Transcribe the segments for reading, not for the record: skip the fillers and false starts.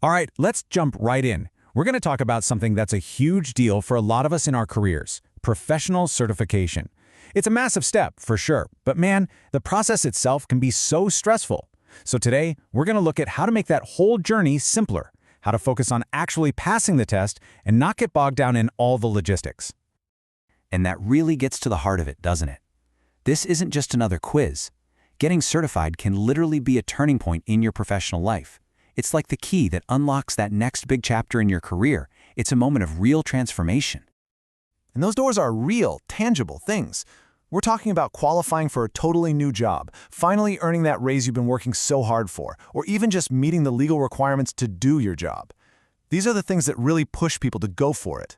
All right, let's jump right in. We're going to talk about something that's a huge deal for a lot of us in our careers, professional certification. It's a massive step, for sure, but man, the process itself can be so stressful. So today, we're going to look at how to make that whole journey simpler, how to focus on actually passing the test and not get bogged down in all the logistics. And that really gets to the heart of it, doesn't it? This isn't just another quiz. Getting certified can literally be a turning point in your professional life. It's like the key that unlocks that next big chapter in your career. It's a moment of real transformation. And those doors are real, tangible things. We're talking about qualifying for a totally new job, finally earning that raise you've been working so hard for, or even just meeting the legal requirements to do your job. These are the things that really push people to go for it.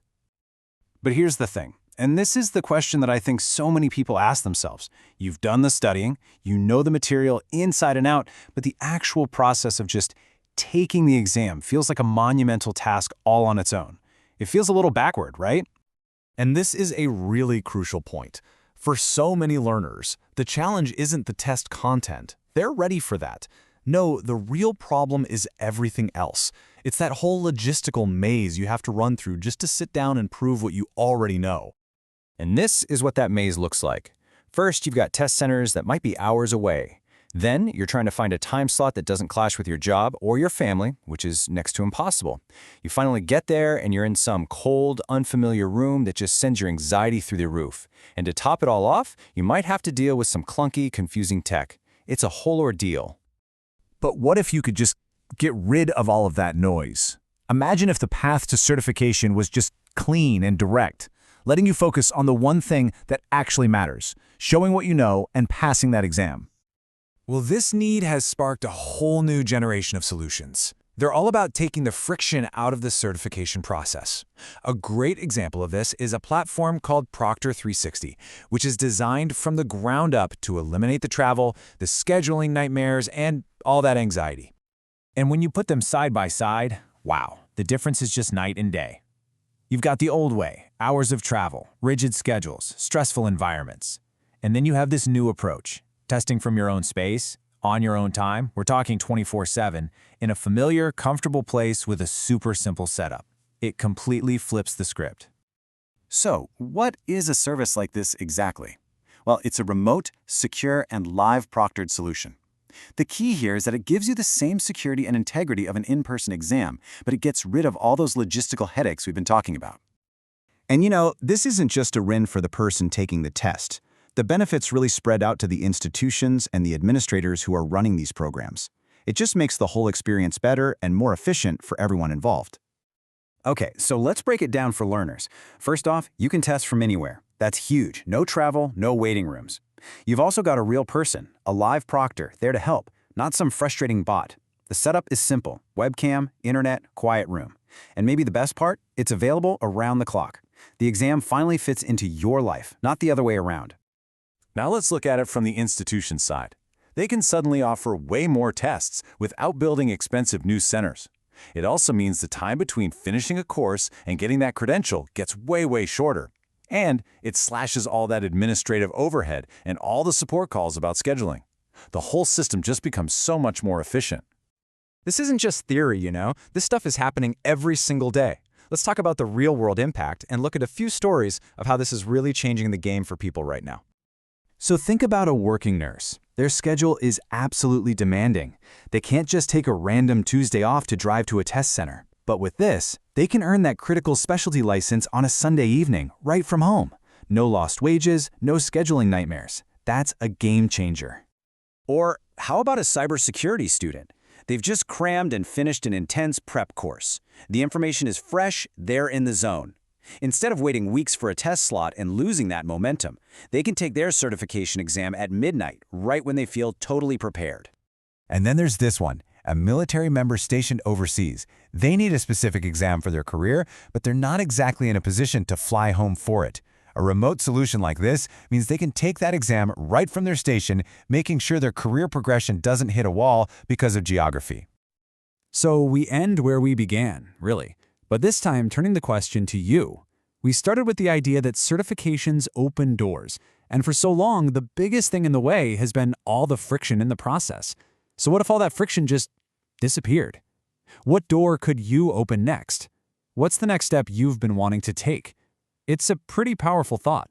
But here's the thing, and this is the question that I think so many people ask themselves. You've done the studying, you know the material inside and out, but the actual process of just taking the exam feels like a monumental task all on its own. It feels a little backward, right? And this is a really crucial point. For so many learners, the challenge isn't the test content. They're ready for that. No, the real problem is everything else. It's that whole logistical maze you have to run through just to sit down and prove what you already know. And this is what that maze looks like. First, you've got test centers that might be hours away. Then, you're trying to find a time slot that doesn't clash with your job or your family, which is next to impossible. You finally get there and you're in some cold, unfamiliar room that just sends your anxiety through the roof. And to top it all off, you might have to deal with some clunky, confusing tech. It's a whole ordeal. But what if you could just get rid of all of that noise? Imagine if the path to certification was just clean and direct, letting you focus on the one thing that actually matters, showing what you know and passing that exam. Well, this need has sparked a whole new generation of solutions. They're all about taking the friction out of the certification process. A great example of this is a platform called Proctor360, which is designed from the ground up to eliminate the travel, the scheduling nightmares, and all that anxiety. And when you put them side by side, wow, the difference is just night and day. You've got the old way, hours of travel, rigid schedules, stressful environments. And then you have this new approach, testing from your own space, on your own time. We're talking 24/7, in a familiar, comfortable place with a super simple setup. It completely flips the script. So, what is a service like this exactly? Well, it's a remote, secure, and live proctored solution. The key here is that it gives you the same security and integrity of an in-person exam, but it gets rid of all those logistical headaches we've been talking about. And you know, this isn't just a win for the person taking the test. The benefits really spread out to the institutions and the administrators who are running these programs. It just makes the whole experience better and more efficient for everyone involved. Okay, so let's break it down for learners. First off, you can test from anywhere. That's huge. No travel, no waiting rooms. You've also got a real person, a live proctor, there to help, not some frustrating bot. The setup is simple: webcam, internet, quiet room. And maybe the best part? It's available around the clock. The exam finally fits into your life, not the other way around. Now let's look at it from the institution side. They can suddenly offer way more tests without building expensive new centers. It also means the time between finishing a course and getting that credential gets way shorter. And it slashes all that administrative overhead and all the support calls about scheduling. The whole system just becomes so much more efficient. This isn't just theory, you know. This stuff is happening every single day. Let's talk about the real-world impact and look at a few stories of how this is really changing the game for people right now. So think about a working nurse. Their schedule is absolutely demanding. They can't just take a random Tuesday off to drive to a test center. But with this, they can earn that critical specialty license on a Sunday evening, right from home. No lost wages, no scheduling nightmares. That's a game changer. Or how about a cybersecurity student? They've just crammed and finished an intense prep course. The information is fresh, they're in the zone. Instead of waiting weeks for a test slot and losing that momentum, they can take their certification exam at midnight, right when they feel totally prepared. And then there's this one, a military member stationed overseas. They need a specific exam for their career, but they're not exactly in a position to fly home for it. A remote solution like this means they can take that exam right from their station, making sure their career progression doesn't hit a wall because of geography. So we end where we began, really. But this time, turning the question to you. We started with the idea that certifications open doors, and for so long, the biggest thing in the way has been all the friction in the process. So what if all that friction just disappeared? What door could you open next? What's the next step you've been wanting to take? It's a pretty powerful thought.